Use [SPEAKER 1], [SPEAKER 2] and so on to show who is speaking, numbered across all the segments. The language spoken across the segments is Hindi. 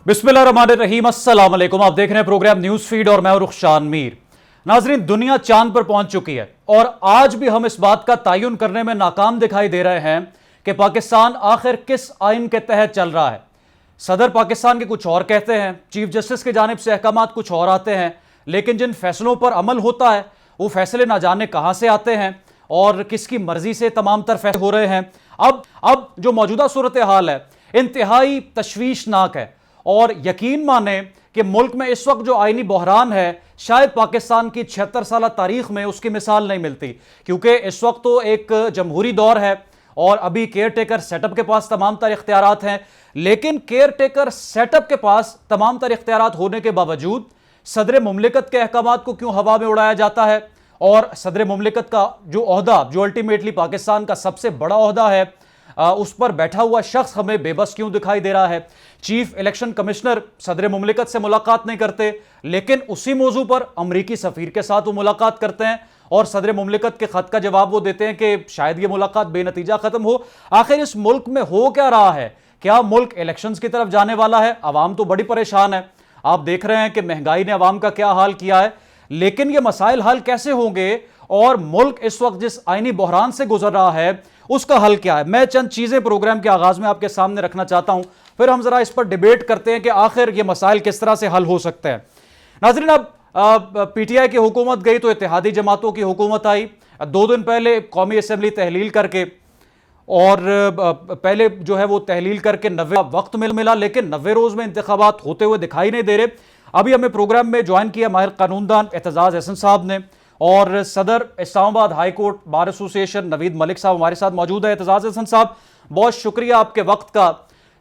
[SPEAKER 1] बिस्मिल्लाहिर्रहमानिर्रहीम, अस्सलाम वालेकुम। आप देख रहे हैं प्रोग्राम न्यूज फीड और मैं हूं रुखशान मीर। नाजरीन, दुनिया चांद पर पहुंच चुकी है और आज भी हम इस बात का तयन करने में नाकाम दिखाई दे रहे हैं कि पाकिस्तान आखिर किस आइन के तहत चल रहा है। सदर पाकिस्तान के कुछ और कहते हैं, चीफ जस्टिस की जानिब से अहकामात कुछ और आते हैं, लेकिन जिन फैसलों पर अमल होता है वो फैसले ना जाने कहां से आते हैं और किसकी मर्जी से तमाम तर फैसले हो रहे हैं। अब जो मौजूदा सूरत हाल है इंतहाई तशवीशनाक है और यकीन माने कि मुल्क में इस वक्त जो आईनी बहरान है शायद पाकिस्तान की 76 साल तारीख में उसकी मिसाल नहीं मिलती, क्योंकि इस वक्त तो एक जमहूरी दौर है और अभी केयर टेकर सेटअप के पास तमाम तर इख्तियारात हैं। लेकिन केयर टेकर सेटअप के पास तमाम तर इख्तियारात होने के बावजूद सदर मुमलिकत के अहकामात को क्यों हवा में उड़ाया जाता है और सदर मुमलिकत का जो ओहदा, जो अल्टीमेटली पाकिस्तान का सबसे बड़ा ओहदा है, उस पर बैठा हुआ शख्स हमें बेबस क्यों दिखाई दे रहा है। चीफ इलेक्शन कमिश्नर सदर मुमलिकत से मुलाकात नहीं करते, लेकिन उसी मौजू पर अमरीकी सफीर के साथ वो मुलाकात करते हैं और सदर मुमलिकत के खत का जवाब वो देते हैं कि शायद ये मुलाकात बेनतीजा खत्म हो। आखिर इस मुल्क में हो क्या रहा है? क्या मुल्क इलेक्शंस की तरफ जाने वाला है? अवाम तो बड़ी परेशान है। आप देख रहे हैं कि महंगाई ने अवाम का क्या हाल किया है, लेकिन ये मसाइल हल कैसे होंगे और मुल्क इस वक्त जिस आईनी बहरान से गुजर रहा है उसका हल क्या है? मैं चंद चीजें प्रोग्राम के आगाज में आपके सामने रखना चाहता हूं, फिर हम जरा इस पर डिबेट करते हैं कि आखिर ये मसाइल किस तरह से हल हो सकते हैं। नाज़रीन, अब पीटीआई की हुकूमत गई तो इत्तेहादी जमातों की हुकूमत आई। 2 दिन पहले कौमी असम्बली तहलील करके और पहले जो है वो तहलील करके 90 वक्त मिला, लेकिन 90 रोज में इंतखाबात होते हुए दिखाई नहीं दे रहे। अभी हमें प्रोग्राम में ज्वाइन किया माहिर कानूनदान एतजाज अहसन साहब ने और सदर Islamabad high court bar association Naveed Malik साहब हमारे साथ मौजूद है। एतजाज अहसन साहब, बहुत शुक्रिया आपके वक्त का।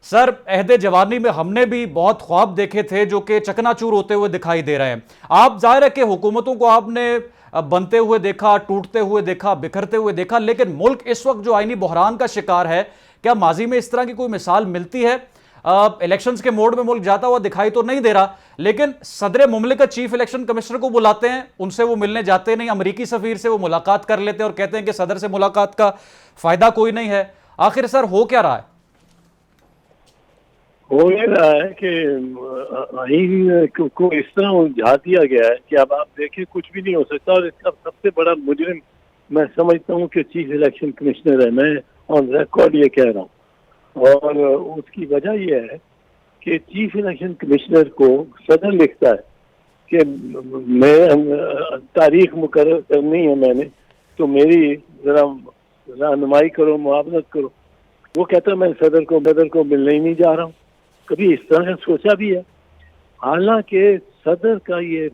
[SPEAKER 1] सर, अहदे जवानी में हमने भी बहुत ख्वाब देखे थे जो कि चकनाचूर होते हुए दिखाई दे रहे हैं। आप जाहिर है कि हुकूमतों को आपने बनते हुए देखा, टूटते हुए देखा, बिखरते हुए देखा, लेकिन मुल्क इस वक्त जो आईनी बहरान का शिकार है, क्या माजी में इस तरह की कोई मिसाल मिलती है? इलेक्शंस के मोड में मुल्क जाता हुआ दिखाई तो नहीं दे रहा, लेकिन सदर मुमलिकत चीफ इलेक्शन कमिश्नर को बुलाते हैं, उनसे वो मिलने जाते नहीं, अमेरिकी सफीर से वो मुलाकात कर लेते हैं और कहते हैं कि सदर से मुलाकात का फायदा कोई नहीं है। आखिर सर हो क्या रहा है?
[SPEAKER 2] हो ये रहा है कि आइन को इस तरह उलझा दिया गया है कि अब आप देखें कुछ भी नहीं हो सकता। और इसका सबसे बड़ा मुजरिम मैं समझता हूँ कि चीफ इलेक्शन कमिश्नर है। मैं ऑन रिकॉर्ड ये कह रहा हूँ और उसकी वजह यह है कि चीफ इलेक्शन कमिश्नर को सदर लिखता है कि मैं तारीख मुकर्रर करनी है, मैंने तो मेरी जरा रहनुमाई करो, मुआवनत करो। वो कहता है मैं सदर को मिलने ही नहीं जा रहा हूँ। कभी इस तरह का सोचा भी है? हालांकि सदर का ये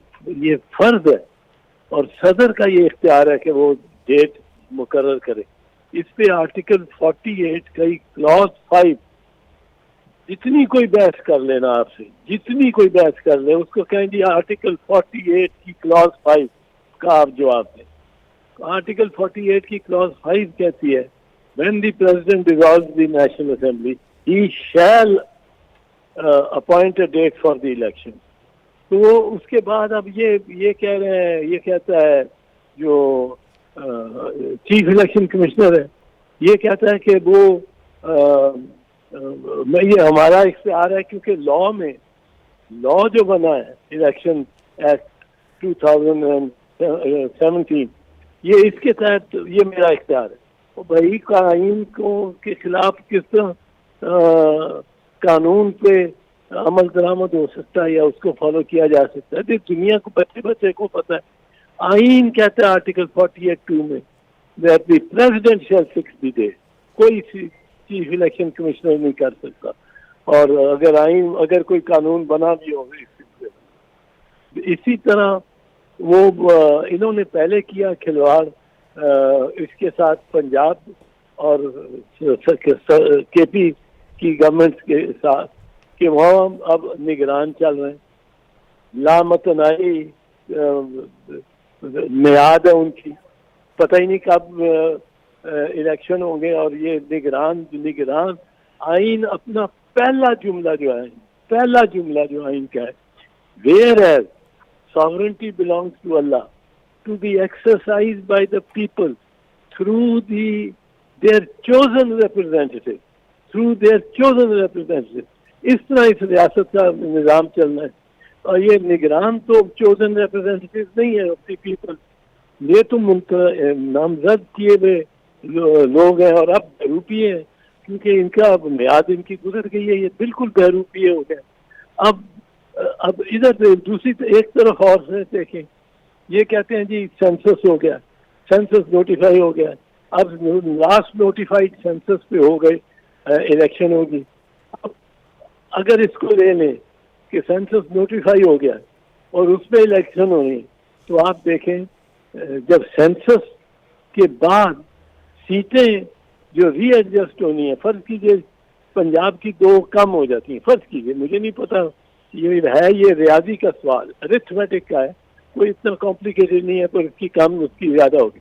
[SPEAKER 2] फर्ज है और सदर का ये इख्तियार है कि वो डेट मुकर्रर करे। इस पे आर्टिकल 48 का क्लॉज 5, जितनी कोई बहस कर लेना आपसे, जितनी कोई बहस कर ले, उसको कहेंगे आर्टिकल 48 की क्लॉज 5 का आप जवाब दें। आर्टिकल 48 की क्लॉज 5 कहती है when the president dissolves the national assembly he shall appoint a date for the election। तो उसके बाद अब ये कह रहे हैं, ये कहता है जो चीफ इलेक्शन कमिश्नर है, ये कहता है कि वो ये हमारा इख्तियार है क्योंकि लॉ जो बना है इलेक्शन एक्ट 2017, ये इसके तहत ये मेरा इख्तियार है। तो भाई आइन को के खिलाफ किस तरह कानून पे अमल दरामद हो सकता है या उसको फॉलो किया जा सकता है? दुनिया को बच्चे को पता है। आइन कहता है आर्टिकल 48(2) में that the president shall fix the date. कोई चीफ इलेक्शन कमिश्नर नहीं कर सकता। और अगर कोई कानून बना भी हो इसी तरह वो इन्होंने पहले किया खिलवाड़ इसके साथ पंजाब और केपी की गवर्नमेंट के साथ कि वहाँ अब निगरान चल रहे हैं। लामतनाई मियाद है उनकी, पता ही नहीं कब इलेक्शन होंगे। और ये निगरान आइन अपना पहला जुमला जो आइन का है, whereas sovereignty belongs to Allah to be exercised by the people through their chosen representative, इस तरह इस रियासत का निज़ाम चलना है। और ये निगरान तो चोजन रिप्रेजेंटेटिव नहीं है ऑफ द पीपल, ये तो नामजद किए हुए लोग हैं और अब बहरूपीय हैं, क्योंकि इनका मियाद इनकी गुजर गई है, ये बिल्कुल बहरूपीय हो गए। अब इधर दूसरी एक तरफ और से देखें, ये कहते हैं जी सेंसस हो गया, सेंसस नोटिफाई हो गया, अब लास्ट नोटिफाइड सेंसस पे हो गए इलेक्शन होगी। अब अगर इसको ले लें कि सेंसस नोटिफाई हो गया और उसमें इलेक्शन होनी, तो आप देखें जब सेंसस के बाद सीटें जो रीएडजस्ट होनी है, फर्ज कीजिए पंजाब की 2 कम हो जाती हैं, फर्ज कीजिए, मुझे नहीं पता, ये रियाजी का सवाल, अरिथमेटिक का है, कोई इतना कॉम्प्लिकेटेड नहीं है, पर इसकी कम उसकी ज्यादा होगी।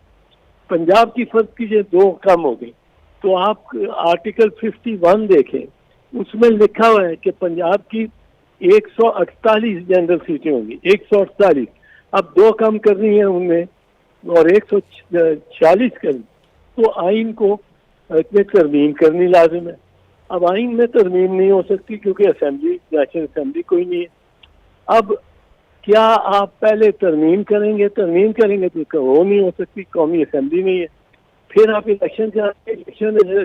[SPEAKER 2] पंजाब की फर्ज कीजिए 2 कम हो गई, तो आप आर्टिकल 51 देखें, उसमें लिखा हुआ है कि पंजाब की 148 जनरल सीटें होंगी, 148। अब 2 कम करनी है उनमें और 146 करनी, तो आइन को इसमें तरमीम करनी लाजिम है। अब आइन में तरमीम नहीं हो सकती क्योंकि असेंबली, नेशनल असेंबली कोई नहीं है। अब क्या आप पहले तरमीम करेंगे तो वो नहीं हो सकती, कौमी असेंबली नहीं है। फिर आप इलेक्शन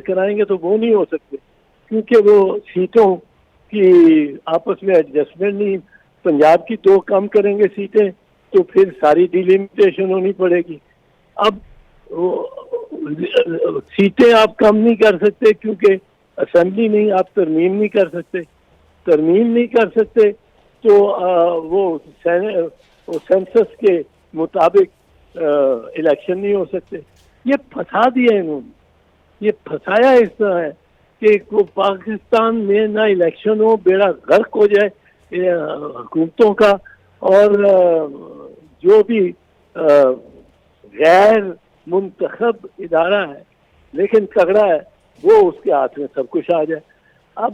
[SPEAKER 2] कराएंगे तो वो नहीं हो सकते, क्योंकि वो सीटों की आपस में एडजस्टमेंट नहीं। पंजाब की 2 कम करेंगे सीटें तो फिर सारी डिलिमिटेशन होनी पड़ेगी। अब सीटें आप कम नहीं कर सकते क्योंकि असेंबली नहीं, आप तरमीम नहीं कर सकते, तो वो सेंसस के मुताबिक इलेक्शन नहीं हो सकते। ये फंसा दिया इन्होंने, ये फंसाया इस तरह है कि पाकिस्तान में ना इलेक्शन हो, बेड़ा गर्क हो जाए हुकूमतों का, और जो भी गैर मुंतखब इदारा है लेकिन तगड़ा है, वो उसके हाथ में सब कुछ आ जाए। अब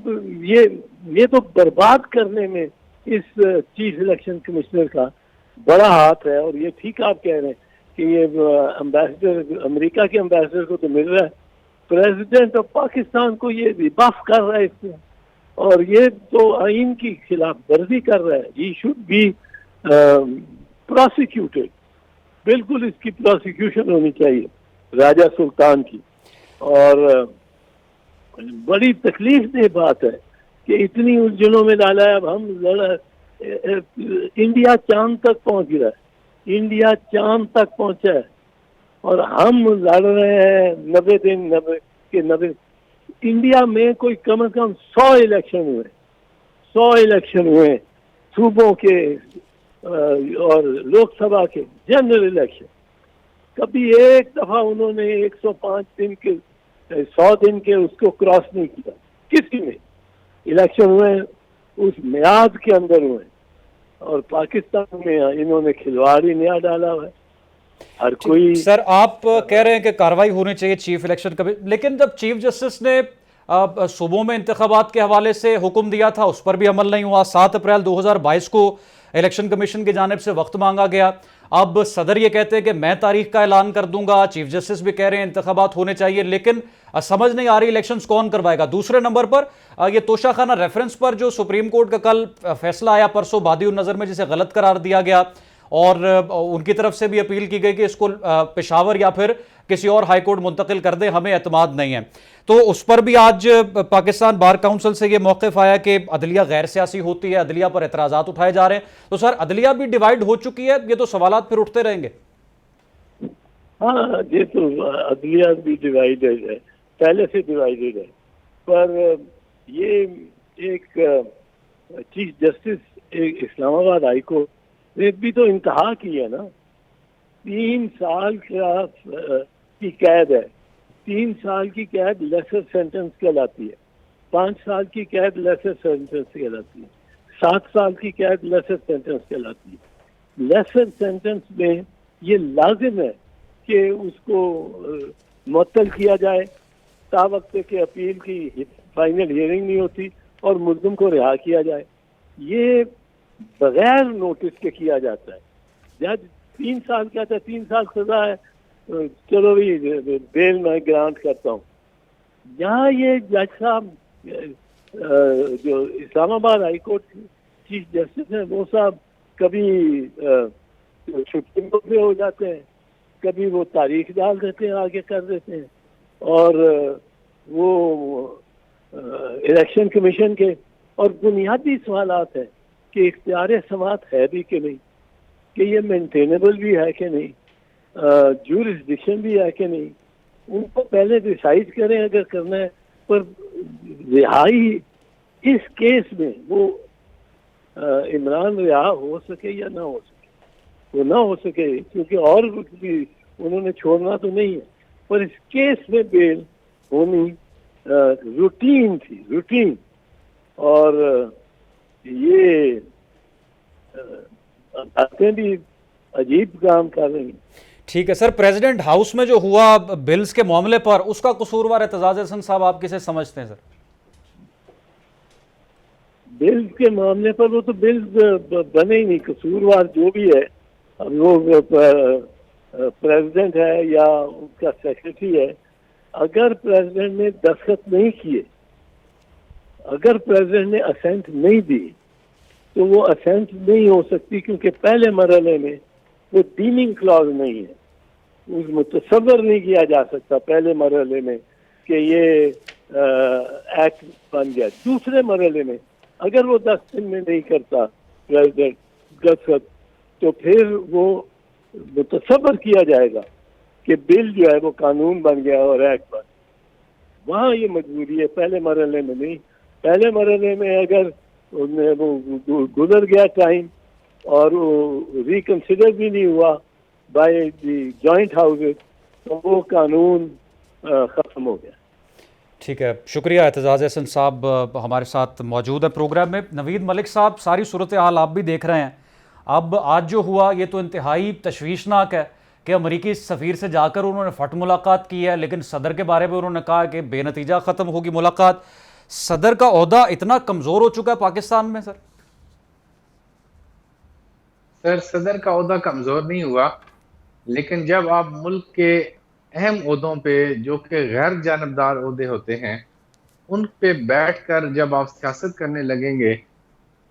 [SPEAKER 2] ये तो बर्बाद करने में इस चीफ इलेक्शन कमिश्नर का बड़ा हाथ है। और ये ठीक आप कह रहे हैं कि ये एम्बेसडर, अमेरिका के एम्बेसडर को तो मिल रहा है, प्रेसिडेंट ऑफ पाकिस्तान को ये रिबफ कर रहा है इसमें, और ये तो आइन की खिलाफ वर्जी कर रहा है। ही शुड बी प्रोसिक्यूटेड, बिल्कुल इसकी प्रोसिक्यूशन होनी चाहिए राजा सुल्तान की। और बड़ी तकलीफ दे बात है कि इतनी उलझनों में डाला है। अब हम इंडिया चांद तक पहुंच गया है, इंडिया चांद तक पहुंचा है और हम लड़ रहे हैं 90 दिन 90। इंडिया में कोई कम से कम 100 इलेक्शन हुए सूबों के और लोकसभा के जनरल इलेक्शन। कभी एक दफा उन्होंने 105 दिन के 100 दिन के उसको क्रॉस नहीं किया, किसी ने। इलेक्शन हुए उस मियाद के अंदर हुए, और पाकिस्तान में इन्होंने खिलवाड़ ही नया डाला हुआ है। हर कोई
[SPEAKER 1] सर, आप कह रहे हैं कि कार्रवाई होनी चाहिए चीफ इलेक्शन कमीशन, लेकिन जब चीफ जस्टिस ने सूबों में इंतखाबात के हवाले से हुक्म दिया था उस पर भी अमल नहीं हुआ। 7 अप्रैल 2022 को इलेक्शन कमीशन की जानिब से वक्त मांगा गया। अब सदर ये कहते हैं कि मैं तारीख का ऐलान कर दूंगा, चीफ जस्टिस भी कह रहे हैं इंतखाबात होने चाहिए, लेकिन समझ नहीं आ रही इलेक्शंस कौन करवाएगा। दूसरे नंबर पर ये तोशाखाना रेफरेंस पर जो सुप्रीम कोर्ट का कल फैसला आया परसों बादी उन नजर में, जिसे गलत करार दिया गया और उनकी तरफ से भी अपील की गई कि इसको पेशावर या फिर किसी और हाईकोर्ट मुंतकिल कर दे, हमें एतमाद नहीं है। तो उस पर भी आज पाकिस्तान बार काउंसिल से ये मौक़िफ़ आया कि अदलिया गैर सियासी होती है, अदलिया पर एतराज़ात उठाए जा रहे हैं। तो सर, अदलिया भी डिवाइड हो चुकी है, ये तो सवालात फिर उठते रहेंगे।
[SPEAKER 2] हाँ, ये तो अदलिया भी डिवाइडेड है, पहले से डिवाइडेड है, पर ये एक चीफ जस्टिस एक इस्लामाबाद हाई कोर्ट ने भी तो इंतहा की है ना। 3 साल की कैद है, 3 साल की कैद लेसर सेंटेंस कहलाती है, 5 साल की कैद लेसर सेंटेंस कहलाती है, 7 साल की कैद लेसर सेंटेंस कहलाती है। लेसर सेंटेंस में ये लाजिम है कि उसको मुअत्तल किया जाए, तावक्त के अपील की फाइनल हियरिंग नहीं होती और मुल्ज़िम को रिहा किया जाए। ये बगैर नोटिस के किया जाता है। जज 3 साल कहता है 3 साल सजा है, चलो भी बेल मैं ग्रांट करता हूँ। यहाँ ये जज साहब जो Islamabad high court chief justice हैं वो साहब कभी छुट्टियों पे हो जाते हैं, कभी वो तारीख डाल देते हैं, आगे कर देते हैं। और वो इलेक्शन कमीशन के और बुनियादी सवालात है कि इख्तियार समात है भी कि नहीं, कि ये मेंटेनेबल भी है कि नहीं, जूरिसडिक्शन भी है कि नहीं, उनको पहले डिसाइड करें अगर करना है। पर रिहाई इस केस में वो इमरान रिहा हो सके या ना हो सके, वो ना हो सके क्योंकि और भी उन्होंने छोड़ना तो नहीं है, पर इस केस में बेल होनी रूटीन थी, रूटीन। और ये बातें भी अजीब काम कर रही हैं।
[SPEAKER 1] ठीक है सर, प्रेसिडेंट हाउस में जो हुआ बिल्स के मामले पर, उसका कसूरवार एतजाज अहसन साहब आप किसे समझते हैं सर?
[SPEAKER 2] बिल्स के मामले पर वो तो बिल्स बने ही नहीं, कसूरवार जो भी है। अब वो प्रेसिडेंट है या उनका सेक्रेटरी है, अगर प्रेसिडेंट ने दस्तखत नहीं किए, अगर प्रेसिडेंट ने असेंट नहीं दी, तो वो असेंट नहीं हो सकती, क्योंकि पहले मरहले में वो डीमिंग क्लॉज नहीं है, उसमें तसव्वुर नहीं किया जा सकता पहले मरहले में कि ये एक्ट बन गया। दूसरे मरहले में अगर वो 10 दिन में नहीं करता प्रेसिडेंट दस्तखत, तो फिर वो तसव्वुर किया जाएगा कि बिल जो है वो कानून बन गया और एक्ट बन। वहाँ ये मजबूरी है, पहले मरहले में नहीं। पहले मरहले में अगर वो गुजर गया टाइम और वो रिकंसिडर भी नहीं हुआ बाय द जॉइंट हाउसेस, तो वो कानून खत्म हो गया।
[SPEAKER 1] ठीक है, शुक्रिया एतजाज अहसन साहब हमारे साथ मौजूद है प्रोग्राम में। नवीद मलिक साहब, सारी सूरत हाल आप भी देख रहे हैं। अब आज जो हुआ ये तो इंतहाई तशवीशनाक है कि अमरीकी सफ़ीर से जाकर उन्होंने फट मुलाकात की है, लेकिन सदर के बारे में उन्होंने कहा कि बेनतीजा ख़त्म होगी मुलाकात। सदर का ओहदा इतना कमज़ोर हो चुका है पाकिस्तान में सर?
[SPEAKER 3] सर, सदर का ओहदा कमज़ोर नहीं हुआ, लेकिन जब आप मुल्क के अहम ओहदों पे जो कि गैर जानबदार ओहदे होते हैं, उन पे बैठकर जब आप सियासत करने लगेंगे,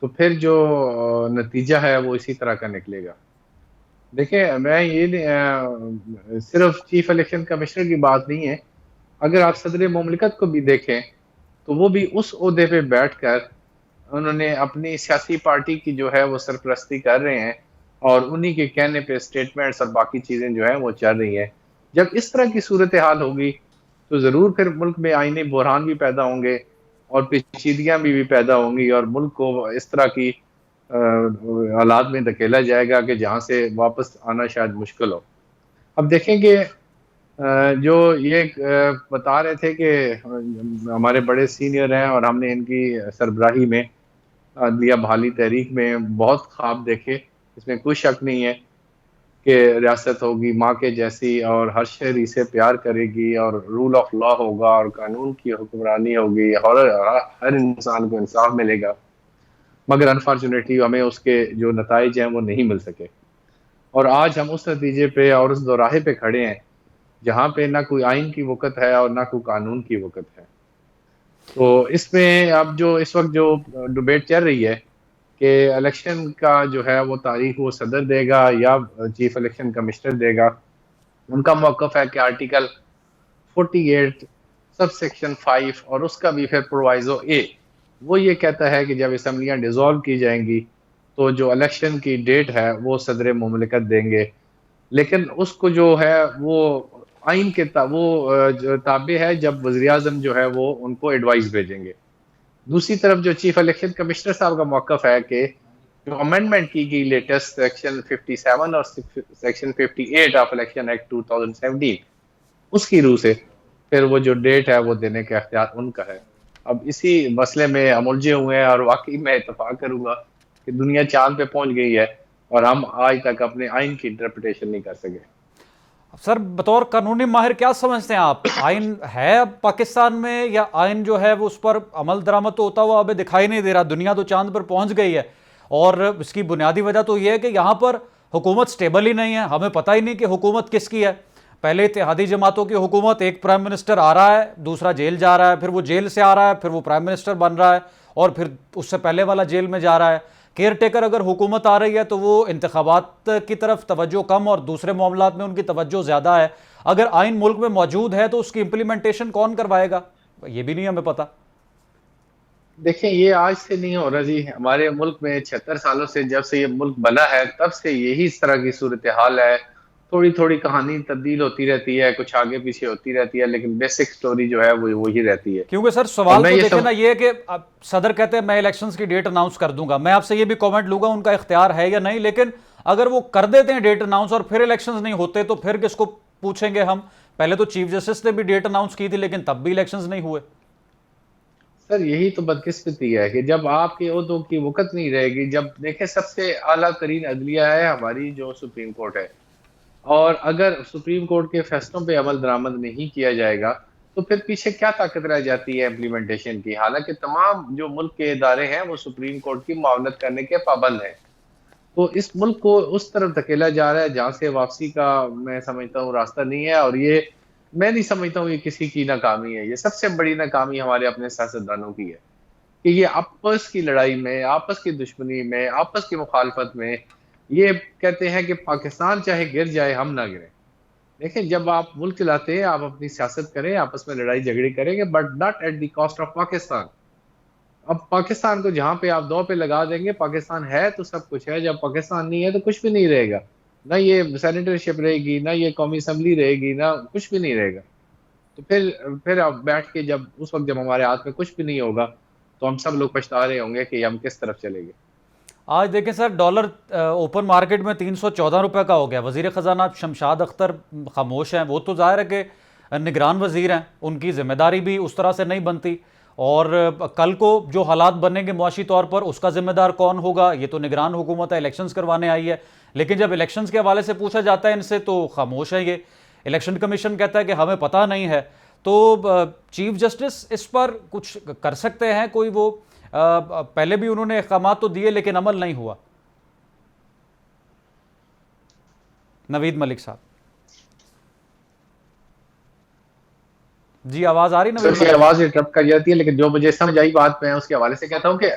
[SPEAKER 3] तो फिर जो नतीजा है वो इसी तरह का निकलेगा। देखिए, मैं ये सिर्फ चीफ इलेक्शन कमिश्नर की बात नहीं है। अगर आप सदर मुमलिकत को भी देखें, तो वो भी उस ओहदे पे बैठकर उन्होंने अपनी सियासी पार्टी की जो है वो सरपरस्ती कर रहे हैं, और उन्हीं के कहने पे स्टेटमेंट्स और बाकी चीज़ें जो हैं वो चल रही हैं। जब इस तरह की सूरत हाल होगी, तो ज़रूर फिर मुल्क में आईनी बहरान भी पैदा होंगे और पेचीदगियाँ भी पैदा होंगी, और मुल्क को इस तरह की हालात में धकेला जाएगा कि जहाँ से वापस आना शायद मुश्किल हो। अब देखें कि जो ये बता रहे थे कि हमारे बड़े सीनियर हैं और हमने इनकी सरबराही में अदलिया बहाली तहरीक में बहुत ख्वाब देखे, इसमें कोई शक नहीं है कि रियासत होगी माँ के जैसी और हर शहरी से प्यार करेगी और रूल ऑफ लॉ होगा और कानून की हुक्मरानी होगी और हर इंसान को इंसाफ मिलेगा। मगर अनफॉर्चुनेटली हमें उसके जो नताइज हैं वो नहीं मिल सके, और आज हम उस नतीजे पे और उस दोराहे पे खड़े हैं जहाँ पे ना कोई आइन की वक़्त है और ना कोई कानून की वक़्त है। तो इसमें अब जो इस वक्त जो डिबेट चल रही है कि इलेक्शन का जो है वो तारीख वो सदर देगा या चीफ इलेक्शन कमिश्नर देगा, उनका मौक़िफ़ है कि आर्टिकल 48 सब सेक्शन 5 और उसका भी फिर प्रोवाइज़ो ए वो ये कहता है कि जब असम्बलियाँ डिज़ोल्व की जाएंगी तो जो इलेक्शन की डेट है वो सदर मुमलिकत देंगे, लेकिन उसको जो है वो आइन के वो ताबे है जब वज़ीर-ए-आज़म जो है वो उनको एडवाइस भेजेंगे। दूसरी तरफ जो चीफ इलेक्शन कमिश्नर साहब का मौक़िफ़ है कि जो अमेंडमेंट की गई लेटेस्ट सेक्शन 57 और सेक्शन 58 ऑफ इलेक्शन एक्ट 2017 उसकी रूह से फिर वो जो डेट है वो देने का इख्तियार उनका है। अब इसी मसले में हम उलझे हुए हैं, और वाकई मैं इत्तफाक करूँगा कि दुनिया चाँद पे पहुँच गई है और हम आज तक अपने आइन की इंटरप्रिटेशन नहीं कर सके।
[SPEAKER 1] सर, बतौर कानूनी माहिर क्या समझते हैं आप, आइन है अब पाकिस्तान में, या आइन जो है वो उस पर अमल दरामद तो होता हुआ अभी दिखाई नहीं दे रहा? दुनिया तो चांद पर पहुंच गई है, और इसकी बुनियादी वजह तो ये है कि यहाँ पर हुकूमत स्टेबल ही नहीं है, हमें पता ही नहीं कि हुकूमत किसकी है। पहले इत्तेहादी जमातों की हुकूमत, एक प्राइम मिनिस्टर आ रहा है, दूसरा जेल जा रहा है, फिर वो जेल से आ रहा है, फिर वो प्राइम मिनिस्टर बन रहा है, और फिर उससे पहले वाला जेल में जा रहा है। केयर टेकर अगर हुकूमत आ रही है तो वो इंतखाबात की तरफ तवज्जो कम और दूसरे मामलात में उनकी तवज्जो ज़्यादा है। अगर आइन मुल्क में मौजूद है तो उसकी इम्प्लीमेंटेशन कौन करवाएगा, ये भी नहीं हमें पता।
[SPEAKER 3] देखिए, ये आज से नहीं हो रहा जी। हमारे मुल्क में 76 सालों से, जब से ये मुल्क बना है, तब से यही इस तरह की सूरत हाल है। थोड़ी थोड़ी कहानी तब्दील होती रहती है, कुछ आगे पीछे होती रहती है, लेकिन बेसिक स्टोरी जो है वो वही रहती है।
[SPEAKER 1] क्योंकि सर
[SPEAKER 3] और
[SPEAKER 1] सवाल
[SPEAKER 3] मैं
[SPEAKER 1] तो
[SPEAKER 3] ये
[SPEAKER 1] देखे
[SPEAKER 3] सब
[SPEAKER 1] ना, ये है कि अब सदर कहते हैं मैं इलेक्शंस की डेट अनाउंस कर दूंगा, मैं आपसे ये भी कमेंट लूंगा उनका इख्तियार है या नहीं, लेकिन अगर वो कर देते हैं डेट अनाउंस और फिर इलेक्शंस नहीं होते तो फिर किसको पूछेंगे हम। पहले तो चीफ जस्टिस ने भी डेट अनाउंस की थी लेकिन तब भी इलेक्शंस नहीं हुए।
[SPEAKER 3] सर, यही तो बदकिस्मती है कि जब आपके ओहदों की वक़्त नहीं रहेगी। जब देखें, सबसे आला तरीन अदलिया है हमारी, जो सुप्रीम कोर्ट है, और अगर सुप्रीम कोर्ट के फैसलों पे अमल दरामद नहीं किया जाएगा तो फिर पीछे क्या ताकत रह जाती है इम्प्लीमेंटेशन की। हालांकि तमाम जो मुल्क के इदारे हैं वो सुप्रीम कोर्ट की मावनत करने के पाबंद हैं। तो इस मुल्क को उस तरफ धकेला जा रहा है जहाँ से वापसी का, मैं समझता हूँ, रास्ता नहीं है। और ये मैं नहीं समझता हूँ ये किसी की नाकामी है। ये सबसे बड़ी नाकामी हमारे अपने सियासतदानों की है कि ये आपस की लड़ाई में, आपस की दुश्मनी में, आपस की मुखालफत में ये कहते हैं कि पाकिस्तान चाहे गिर जाए, हम ना गिरें। देखिए, जब आप मुल्क चलाते हैं, आप अपनी सियासत करें, आपस में लड़ाई झगड़े करेंगे, but not at the cost of Pakistan. अब पाकिस्तान को जहां पे आप दो पे लगा देंगे, पाकिस्तान है तो सब कुछ है, जब पाकिस्तान नहीं है तो कुछ भी नहीं रहेगा। ना ये सेनेटरशिप रहेगी, ना ये कौमी असम्बली रहेगी, ना कुछ भी नहीं रहेगा। तो फिर आप बैठ के, जब उस वक्त जब हमारे हाथ में कुछ भी नहीं होगा, तो हम सब लोग पछता रहे होंगे कि हम किस तरफ चले गए।
[SPEAKER 1] आज देखें सर, डॉलर ओपन मार्केट में 314 रुपये का हो गया। वजीर ख़जाना शमशाद अख्तर खामोश हैं। वो तो ज़ाहिर है कि निगरान वजीर हैं, उनकी जिम्मेदारी भी उस तरह से नहीं बनती। और कल को जो हालात बनेंगे मुआशी तौर पर, उसका जिम्मेदार कौन होगा? ये तो निगरान हुकूमत है, इलेक्शंस करवाने आई है, लेकिन जब इलेक्शंस के हवाले से पूछा जाता है इनसे तो खामोश है ये। इलेक्शन कमीशन कहता है कि हमें पता नहीं है। तो चीफ जस्टिस इस पर कुछ कर सकते हैं कोई? वो पहले भी उन्होंने अहकामात तो दिए लेकिन अमल नहीं हुआ। नवीद मलिक साहब जी, आवाज आ रही? नवीद
[SPEAKER 3] सबसे
[SPEAKER 1] मलिक
[SPEAKER 3] आवाज इंटरप्ट कर जाती है, लेकिन जो मुझे समझ आई बात, मैं उसके हवाले से कहता हूँ कि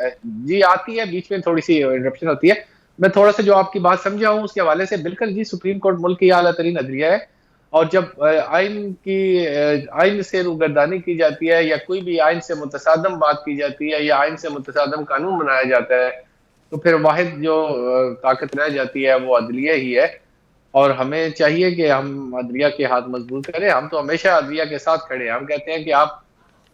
[SPEAKER 3] जी आती है, बीच में थोड़ी सी इंटरप्शन होती है। मैं थोड़ा सा जो आपकी बात समझा हूँ उसके हवाले से, बिल्कुल जी, सुप्रीम कोर्ट मुल्क की आला तरीन अदलिया है। और जब आइन से रूगर्दानी की जाती है, या कोई भी आइन से मुतसादम बात की जाती है, या आइन से मुतसादम कानून बनाया जाता है, तो फिर वाहिद जो ताकत रह जाती है वो अदलिया ही है। और हमें चाहिए कि हम अदलिया के हाथ मजबूत करें। हम तो हमेशा अदलिया के साथ खड़े हैं। हम कहते हैं कि आप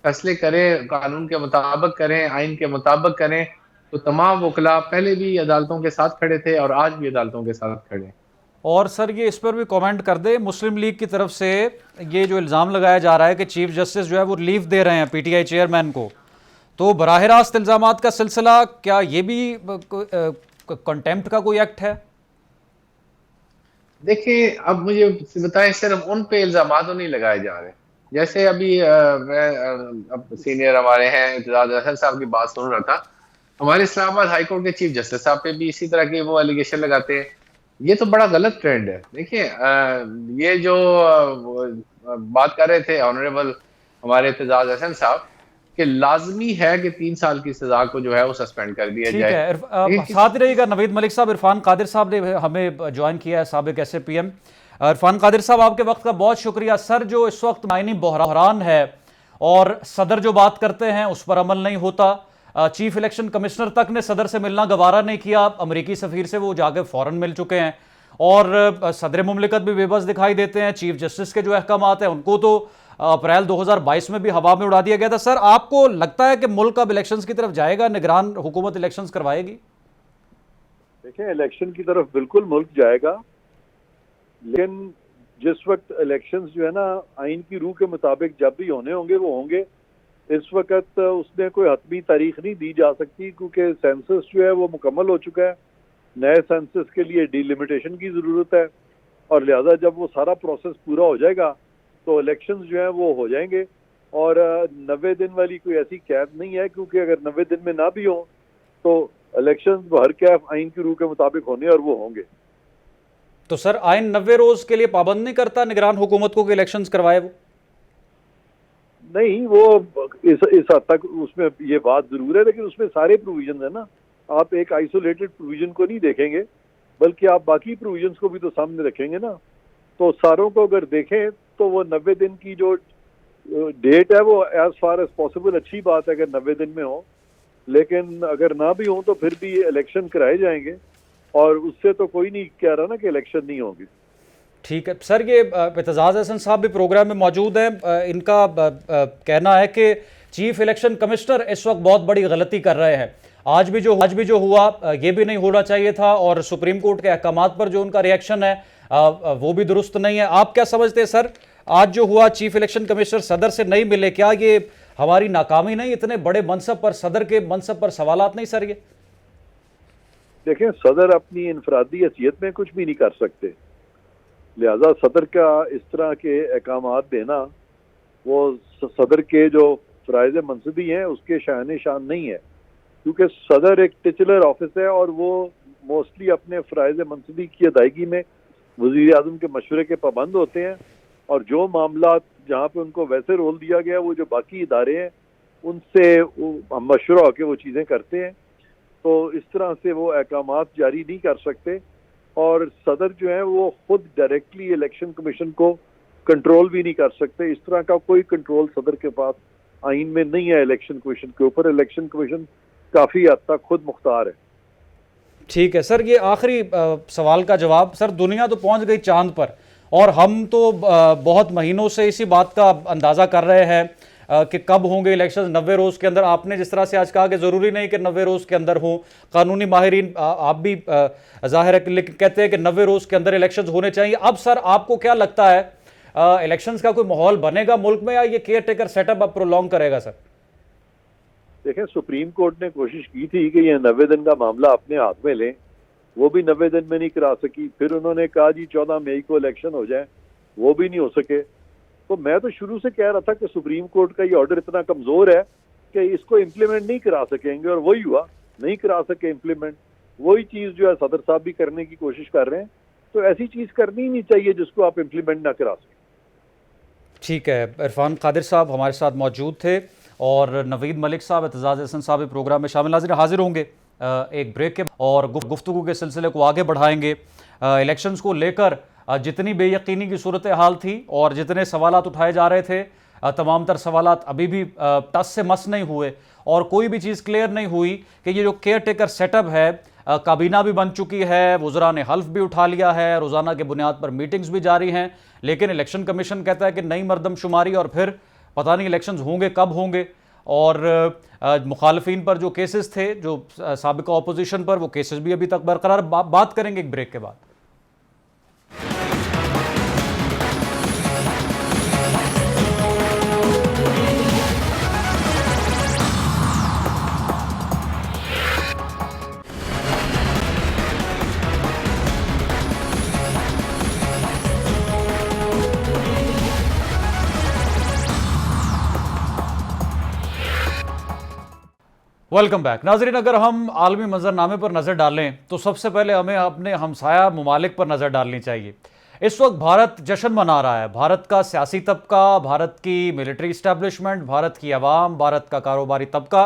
[SPEAKER 3] फैसले करें, कानून के मुताबिक करें, आइन के मुताबिक करें। तो तमाम वकला पहले भी अदालतों के साथ खड़े थे और आज भी अदालतों के साथ खड़े हैं।
[SPEAKER 1] और सर ये इस पर भी कमेंट कर दे, मुस्लिम लीग की तरफ से ये जो इल्ज़ाम लगाया जा रहा है कि चीफ जस्टिस जो है वो लीव दे रहे हैं पीटीआई चेयरमैन को, तो बराह रास्त इल्ज़ामात का सिलसिला, क्या ये भी कंटेम्प्ट का कोई एक्ट है?
[SPEAKER 3] देखिए, अब मुझे बताएं, सिर्फ उन पे इल्जाम तो नहीं लगाए जा रहे। जैसे अभी अब सीनियर हमारे हैं, इत्तेजाज अहसन साहब की बात सुन रहा था। हमारे इस्लामाबाद हाई कोर्ट के चीफ जस्टिस साहब पे भी इसी तरह के वो एलिगेशन लगाते हैं। ये तो बड़ा गलत ट्रेंड है। देखिए, ये जो बात कर रहे थे ऑनरेबल हमारे इत्तेजाज अहसन साहब, कि लाजमी है कि 3 साल की सजा को जो है वो सस्पेंड कर दिया
[SPEAKER 1] ठीक
[SPEAKER 3] जाए।
[SPEAKER 1] है, साथ ही रहिएगा नवीद मलिक साहब। इरफान कादिर साहब ने हमें ज्वाइन किया है, साबिक SAPM। इरफान कादिर साहब, आपके वक्त का बहुत शुक्रिया। सर, जो इस वक्त मायनी बहरान है और सदर जो बात करते हैं उस पर अमल नहीं होता, चीफ इलेक्शन कमिश्नर तक ने सदर से मिलना गवारा नहीं किया, अमरीकी सफीर से वो जाके फौरन मिल चुके हैं, और सदर मुमलिकत भी बेबस दिखाई देते हैं। चीफ जस्टिस के जो अहकामात हैं उनको तो अप्रैल 2022 में भी हवा में उड़ा दिया गया था। सर, आपको लगता है कि मुल्क अब इलेक्शंस की तरफ जाएगा, निगरान हुकूमत इलेक्शंस करवाएगी?
[SPEAKER 2] देखें, इलेक्शन की तरफ बिल्कुल मुल्क जाएगा, लेकिन जिस वक्त इलेक्शंस जो है ना आइन की रूह के मुताबिक जब भी होने होंगे वो होंगे। इस वक्त उसने कोई हतमी तारीख नहीं दी जा सकती, क्योंकि सेंसस जो है वो मुकम्मल हो चुका है। नए सेंसस के लिए डिलिमिटेशन की ज़रूरत है, और लिहाजा जब वो सारा प्रोसेस पूरा हो जाएगा तो इलेक्शंस जो हैं वो हो जाएंगे। और 90 दिन वाली कोई ऐसी कैद नहीं है, क्योंकि अगर 90 दिन में ना भी हो तो इलेक्शंस हर कैफ आइन की रूह के मुताबिक होने और वो होंगे।
[SPEAKER 1] तो सर आइन 90 रोज के लिए पाबंद नहीं करता निगरान हुकूमत को कि इलेक्शंस करवाए वो?
[SPEAKER 2] नहीं, वो इस हद तक उसमें ये बात जरूर है, लेकिन उसमें सारे प्रोविजन है ना। आप एक आइसोलेटेड प्रोविजन को नहीं देखेंगे, बल्कि आप बाकी प्रोविजंस को भी तो सामने रखेंगे ना। तो सारों को अगर देखें तो वो 90 दिन की जो डेट है वो एज फार एज पॉसिबल अच्छी बात है अगर 90 दिन में हो, लेकिन अगर ना भी हो तो फिर भी इलेक्शन कराए जाएंगे, और उससे तो कोई नहीं कह रहा ना कि इलेक्शन नहीं होगी।
[SPEAKER 1] ठीक है सर, ये एतजाज हसन साहब भी प्रोग्राम में मौजूद हैं। इनका कहना है कि चीफ इलेक्शन कमिश्नर इस वक्त बहुत बड़ी गलती कर रहे हैं। आज भी जो हुआ ये भी नहीं होना चाहिए था, और सुप्रीम कोर्ट के अहकामात पर जो उनका रिएक्शन है वो भी दुरुस्त नहीं है। आप क्या समझते हैं सर, आज जो हुआ चीफ इलेक्शन कमिश्नर सदर से नहीं मिले, क्या ये हमारी नाकामी नहीं? इतने बड़े मनसब पर, सदर के मनसब पर सवालात नहीं सर? ये
[SPEAKER 2] देखें, सदर अपनी इनफरादी हैसियत में कुछ भी नहीं कर सकते, लिहाजा सदर का इस तरह के अहकामात देना वो सदर के जो फ़राइज़ मनसबी हैं उसके शान शान नहीं है, क्योंकि सदर एक टिचुलर ऑफिस है और वो मोस्टली अपने फ़राइज़ मनसबी की अदायगी में वज़ीर आज़म के मशवरे के पाबंद होते हैं, और जो मामला जहाँ पे उनको वैसे रोल दिया गया वो जो बाकी इदारे हैं उनसे मशवरा होकर वो चीज़ें करते हैं। तो इस तरह से वो अहकामात जारी नहीं कर सकते, और सदर जो है वो खुद डायरेक्टली इलेक्शन कमीशन को कंट्रोल भी नहीं कर सकते। इस तरह का कोई कंट्रोल सदर के पास आइन में नहीं है इलेक्शन कमीशन के ऊपर। इलेक्शन कमीशन काफ़ी हद तक खुद मुख्तार है।
[SPEAKER 1] ठीक है सर, ये आखिरी सवाल का जवाब। सर दुनिया तो पहुंच गई चांद पर, और हम तो बहुत महीनों से इसी बात का अंदाज़ा कर रहे हैं कि कब होंगे इलेक्शन। 90 रोज़ के अंदर, आपने जिस तरह से आज कहा कि ज़रूरी नहीं कि 90 रोज़ के अंदर हों, कानूनी माहिरीन आप भी जाहिर है लेकिन कहते हैं कि 90 रोज़ के अंदर इलेक्शन होने चाहिए। अब सर आपको क्या लगता है, इलेक्शंस का कोई माहौल बनेगा मुल्क में, या ये केयर टेकर सेटअप अब प्रोलॉन्ग करेगा सर?
[SPEAKER 2] देखें, सुप्रीम कोर्ट ने कोशिश की थी कि ये 90 दिन का मामला अपने हाथ में लें, वो भी 90 दिन में नहीं करा सकी। फिर उन्होंने कहा जी 14 मई को इलेक्शन हो जाए, वो भी नहीं हो सके। तो मैं तो शुरू से कह रहा था कि सुप्रीम कोर्ट का ये ऑर्डर इतना कमजोर है कि इसको इम्प्लीमेंट नहीं करा सकेंगे, और वही हुआ, नहीं करा सके इम्प्लीमेंट। वही चीज़ जो है सदर साहब भी करने की कोशिश कर रहे हैं। तो ऐसी चीज़ करनी ही नहीं चाहिए जिसको आप इम्प्लीमेंट ना करा सकें।
[SPEAKER 1] ठीक है, इरफान कादिर साहब हमारे साथ मौजूद थे, और नवीद मलिक साहब, एतजाज हसन साहब प्रोग्राम में शामिल हाजिर होंगे एक ब्रेक के, और गुफ्तगू के सिलसिले को आगे बढ़ाएंगे। इलेक्शंस को लेकर जितनी बेयकीनी की सूरत हाल थी और जितने सवालात उठाए जा रहे थे, तमाम तर सवालात अभी भी टस से मस नहीं हुए, और कोई भी चीज़ क्लियर नहीं हुई कि ये जो केयर टेकर सेटअप है, काबीना भी बन चुकी है, वज़रा ने हल्फ भी उठा लिया है, रोज़ाना के बुनियाद पर मीटिंग्स भी जारी हैं, लेकिन इलेक्शन कमीशन कहता है कि नई मरदमशुमारी, और फिर पता नहीं इलेक्शंस होंगे कब होंगे। और मुखालफिन पर जो केसेस थे, जो साबिका अपोजिशन पर, वो केसेस भी अभी तक बरकरार। बात करेंगे एक ब्रेक के बाद। वेलकम बैक नाजरीन। अगर हम आलमी मंजरनामे पर नज़र डालें तो सबसे पहले हमें अपने हमसाया ममालिक पर नज़र डालनी चाहिए। इस वक्त भारत जश्न मना रहा है। भारत का सियासी तबका, भारत की मिलिट्री इस्टेब्लिशमेंट, भारत की आवाम, भारत का कारोबारी तबका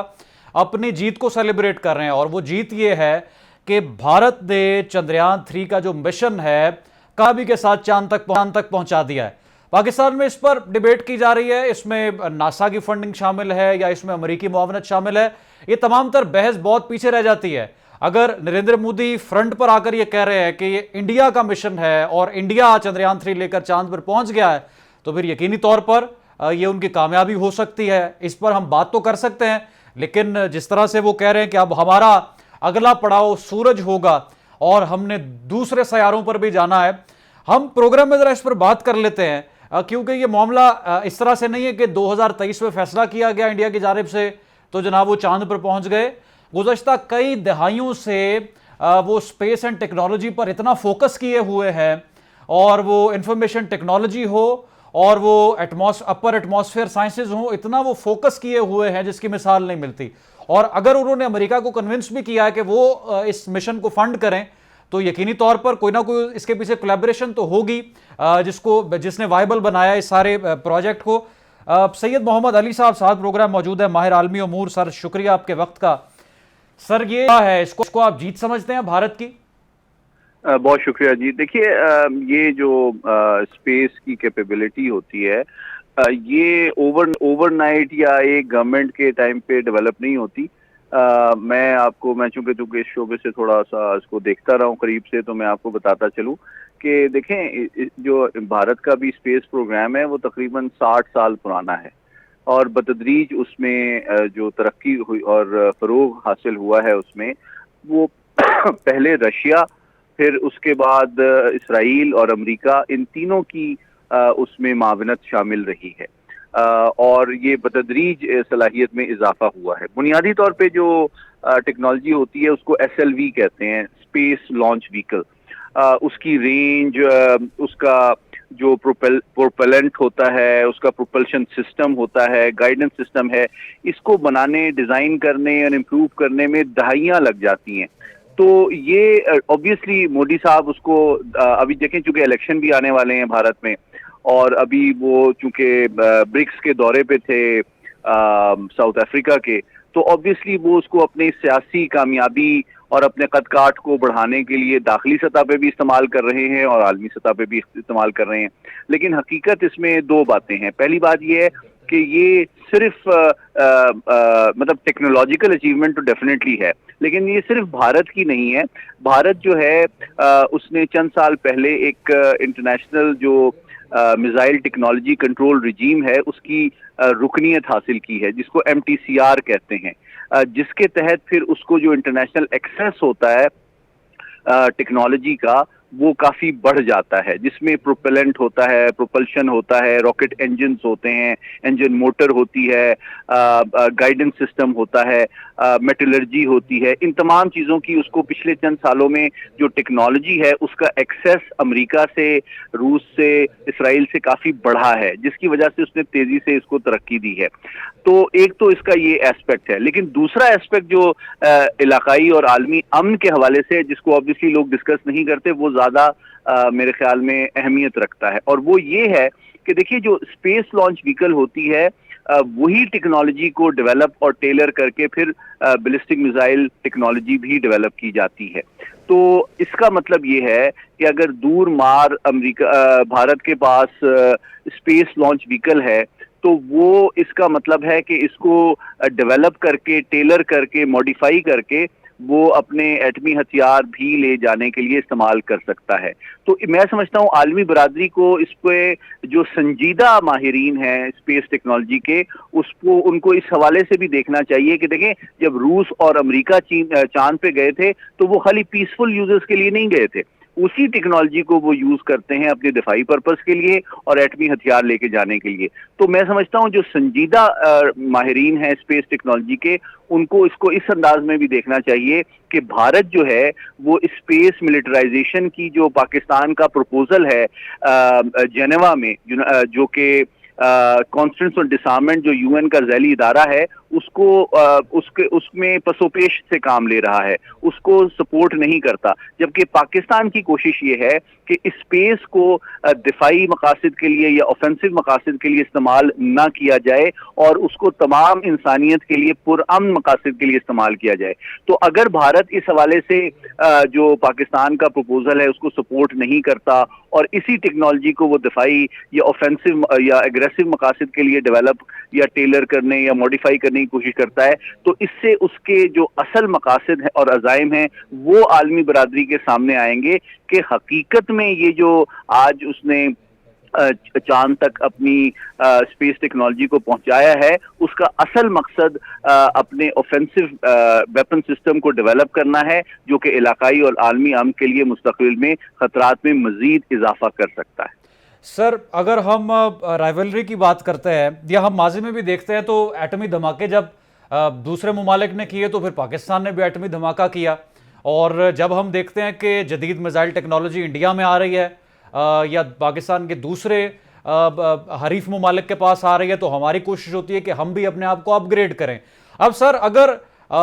[SPEAKER 1] अपनी जीत को सेलिब्रेट कर रहे हैं, और वो जीत ये है कि भारत ने चंद्रयान 3 का जो मिशन है कामयाबी के साथ चांद तक पहुंचा दिया है। पाकिस्तान में इस पर डिबेट की जा रही है, इसमें नासा की फंडिंग शामिल है या इसमें अमेरिकी मुआवनत शामिल है। ये तमाम तर बहस बहुत पीछे रह जाती है। अगर नरेंद्र मोदी फ्रंट पर आकर ये कह रहे हैं कि ये इंडिया का मिशन है और इंडिया चंद्रयान 3 लेकर चांद पर पहुंच गया है, तो फिर यकीनी तौर पर ये उनकी कामयाबी हो सकती है। इस पर हम बात तो कर सकते हैं, लेकिन जिस तरह से वो कह रहे हैं कि अब हमारा अगला पड़ाव सूरज होगा और हमने दूसरे सैयारों पर भी जाना है, हम प्रोग्राम में जरा इस पर बात कर लेते हैं, क्योंकि ये मामला इस तरह से नहीं है कि 2023 में फैसला किया गया इंडिया की जानिब से तो जनाब वो चांद पर पहुंच गए। गुज़श्ता कई दहाइयों से वो स्पेस एंड टेक्नोलॉजी पर इतना फोकस किए हुए हैं, और वो इंफॉर्मेशन टेक्नोलॉजी हो और वो अपर एटमॉस्फेयर साइंसेज हो, इतना वो फोकस किए हुए हैं जिसकी मिसाल नहीं मिलती। और अगर उन्होंने अमेरिका को कन्विंस भी किया है कि वो इस मिशन को फंड करें, तो यकीनी तौर पर कोई ना कोई इसके पीछे कोलैबोरेशन तो होगी, जिसने वायबल बनाया इस सारे प्रोजेक्ट को। सैयद मोहम्मद अली साहब साथ प्रोग्राम मौजूद है, माहिर आलमी उमूर। सर शुक्रिया आपके वक्त का। सर ये है, इसको आप जीत समझते हैं भारत की?
[SPEAKER 4] बहुत शुक्रिया जी। देखिए, ये जो स्पेस की कैपेबिलिटी होती है, ये ओवरनाइट या एक गवर्नमेंट के टाइम पे डेवलप नहीं होती। मैं चूंकि इस शोबे से थोड़ा सा इसको देखता रहा हूँ करीब से, तो मैं आपको बताता चलूँ कि देखें, जो भारत का भी स्पेस प्रोग्राम है वो तकरीबन 60 साल पुराना है, और बतदरीज उसमें जो तरक्की हुई और फरोग हासिल हुआ है उसमें, वो पहले रशिया, फिर उसके बाद इसराइल और अमेरिका, इन तीनों की उसमें मावनत शामिल रही है, और ये बतदरीज सलाहियत में इजाफा हुआ है। बुनियादी तौर पे जो टेक्नोलॉजी होती है उसको SLV कहते हैं, स्पेस लॉन्च व्हीकल। उसकी रेंज, उसका जो प्रोपेलेंट होता है, उसका प्रोपल्शन सिस्टम होता है, गाइडेंस सिस्टम है, इसको बनाने, डिजाइन करने और इम्प्रूव करने में दहाइयां लग जाती हैं। तो ये ऑब्वियसली मोदी साहब उसको अभी देखें, चूंकि इलेक्शन भी आने वाले हैं भारत में, और अभी वो चूंकि ब्रिक्स के दौरे पे थे साउथ अफ्रीका के, तो ऑब्वियसली वो उसको अपनी सियासी कामयाबी और अपने कद काठ को बढ़ाने के लिए दाखिली सतह पे भी इस्तेमाल कर रहे हैं और आलमी सतह पे भी इस्तेमाल कर रहे हैं। लेकिन हकीकत इसमें दो बातें हैं। पहली बात ये है कि ये सिर्फ मतलब टेक्नोलॉजिकल अचीवमेंट तो डेफिनेटली है, लेकिन ये सिर्फ भारत की नहीं है। भारत जो है उसने चंद साल पहले एक इंटरनेशनल जो मिसाइल टेक्नोलॉजी कंट्रोल रिजीम है उसकी रुकनीत हासिल की है, जिसको MTCR कहते हैं, जिसके तहत फिर उसको जो इंटरनेशनल एक्सेस होता है टेक्नोलॉजी का, वो काफी बढ़ जाता है, जिसमें प्रोपेलेंट होता है, प्रोपल्शन होता है, रॉकेट इंजन होते हैं, इंजन मोटर होती है, गाइडेंस सिस्टम होता है, मेटलर्जी होती है। इन तमाम चीजों की उसको पिछले चंद सालों में जो टेक्नोलॉजी है उसका एक्सेस अमेरिका से, रूस से, इसराइल से काफी बढ़ा है, जिसकी वजह से उसने तेजी से इसको तरक्की दी है। तो एक तो इसका ये एस्पेक्ट है, लेकिन दूसरा एस्पेक्ट जो इलाकाई और आलमी अमन के हवाले से, जिसको ऑब्वियसली लोग डिस्कस नहीं करते, वो ज्यादा मेरे ख्याल में अहमियत रखता है, और वो ये है कि देखिए, जो स्पेस लॉन्च व्हीकल होती है वही टेक्नोलॉजी को डेवलप और टेलर करके फिर बैलिस्टिक मिसाइल टेक्नोलॉजी भी डेवलप की जाती है। तो इसका मतलब ये है कि अगर दूर मार भारत के पास स्पेस लॉन्च व्हीकल है, तो वो इसका मतलब है कि इसको डेवलप करके, टेलर करके, मॉडिफाई करके वो अपने एटमी हथियार भी ले जाने के लिए इस्तेमाल कर सकता है। तो मैं समझता हूँ आलमी बरादरी को इस पे, जो संजीदा माहिरीन हैं स्पेस टेक्नोलॉजी के, उनको इस हवाले से भी देखना चाहिए कि देखें, जब रूस और अमेरिका चांद पे गए थे तो वो खाली पीसफुल यूजर्स के लिए नहीं गए थे, उसी टेक्नोलॉजी को वो यूज करते हैं अपने दिफाई पर्पस के लिए और एटमी हथियार लेके जाने के लिए। तो मैं समझता हूँ जो संजीदा माहिरीन हैं स्पेस टेक्नोलॉजी के, उनको इसको इस अंदाज में भी देखना चाहिए कि भारत जो है वो स्पेस मिलिटराइजेशन की जो पाकिस्तान का प्रपोजल है जेनेवा में, जो कि कॉन्फ्रेंस ऑन डिसआर्ममेंट, जो UN का ज़ैली इदारा है, उसमें पसोपेश से काम ले रहा है, उसको सपोर्ट नहीं करता। जबकि पाकिस्तान की कोशिश ये है कि स्पेस को दिफाई मकासद के लिए या ऑफेंसिव मकासद के लिए इस्तेमाल ना किया जाए, और उसको तमाम इंसानियत के लिए पुरअमन मकासद के लिए इस्तेमाल किया जाए। तो अगर भारत इस हवाले से जो पाकिस्तान का प्रपोजल है उसको सपोर्ट नहीं करता, और इसी टेक्नोलॉजी को वो दिफाई या ऑफेंसिव या एग्रेसिव मकासद के लिए डेवलप या टेलर करने या मॉडिफाई करने की कोशिश करता है, तो इससे उसके जो असल मकासद है और अज़ाइम हैं वो आलमी बरादरी के सामने आएंगे कि हकीकत में ये जो आज उसने चांद तक अपनी स्पेस टेक्नोलॉजी को पहुंचाया है, उसका असल मकसद अपने ऑफेंसिव वेपन सिस्टम को डेवलप करना है, जो कि इलाकाई और आलमी अमन के लिए मुस्तकबिल में खतरात में मजीद इजाफा कर सकता है।
[SPEAKER 1] सर, अगर हम राइवलरी की बात करते हैं या हम माजी में भी देखते हैं, तो एटमी धमाके जब दूसरे मुमालिक ने किए तो फिर पाकिस्तान ने भी एटमी धमाका किया, और जब हम देखते हैं कि जदीद मिसाइल टेक्नोलॉजी इंडिया में आ रही है या पाकिस्तान के दूसरे हरीफ मुमालिक के पास आ रही है, तो हमारी कोशिश होती है कि हम भी अपने आप को अपग्रेड करें। अब सर, अगर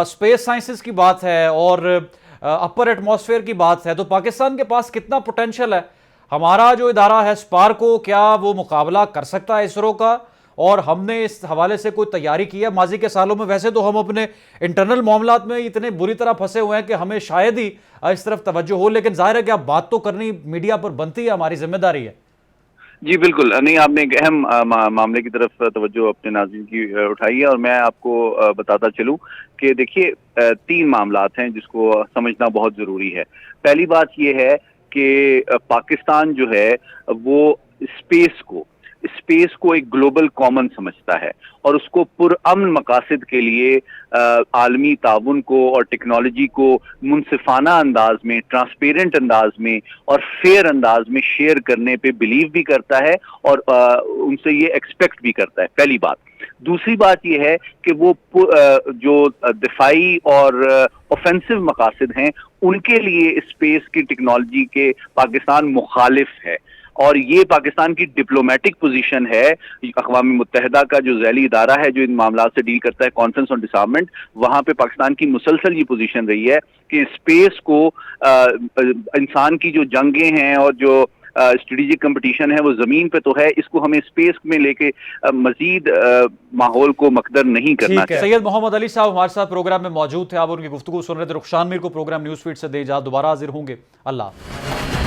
[SPEAKER 1] स्पेस साइंसेस की बात है और अपर एटमॉस्फेयर की बात है, तो पाकिस्तान के पास कितना पोटेंशियल है? हमारा जो इदारा है स्पार्को, क्या वो मुकाबला कर सकता है इसरो का? और हमने इस हवाले से कोई तैयारी की है माजी के सालों में? वैसे तो हम अपने इंटरनल मामलात में इतने बुरी तरह फंसे हुए हैं कि हमें शायद ही इस तरफ तवज्जो हो, लेकिन जाहिर है कि अब बात तो करनी मीडिया पर बनती है, हमारी जिम्मेदारी है।
[SPEAKER 4] जी बिल्कुल, नहीं आपने एक अहम मामले की तरफ तवज्जो अपने नाज़रीन की उठाई है, और मैं आपको बताता चलूं कि देखिए 3 मामलात हैं जिसको समझना बहुत ज़रूरी है। पहली बात यह है कि पाकिस्तान जो है वो स्पेस को एक ग्लोबल कॉमन समझता है, और उसको पुरअमन मकासद के लिए आलमी ताउन को और टेक्नोलॉजी को मुनसिफाना अंदाज में, ट्रांसपेरेंट अंदाज में और फेयर अंदाज में शेयर करने पे बिलीव भी करता है, और उनसे ये एक्सपेक्ट भी करता है, पहली बात। दूसरी बात यह है कि वो जो दिफाई और ऑफेंसिव मकासद हैं उनके लिए स्पेस की टेक्नोलॉजी के पाकिस्तान मुखालिफ है, और ये पाकिस्तान की डिप्लोमेटिक पोजीशन है। अक़वाम मुत्तहिदा का जो ज़ैली इदारा है जो इन मामलों से डील करता है, कॉन्फ्रेंस ऑन डिसआर्ममेंट, वहाँ पे पाकिस्तान की मुसलसल ये पोजीशन रही है कि स्पेस को इंसान की जो जंगें हैं और जो स्ट्रेटेजिक कंपटीशन है वो जमीन पे तो है, इसको हमें स्पेस में लेके मजीद माहौल को मकदर नहीं करना चाहिए।
[SPEAKER 1] सैयद मोहम्मद अली साहब हमारे साथ प्रोग्राम में मौजूद थे, आप उनकी गुफ्तगू सुन रहे थे। रुखशान मीर को प्रोग्राम न्यूज़ फीड से दे इजाज़त, दोबारा हाजिर होंगे। अल्लाह।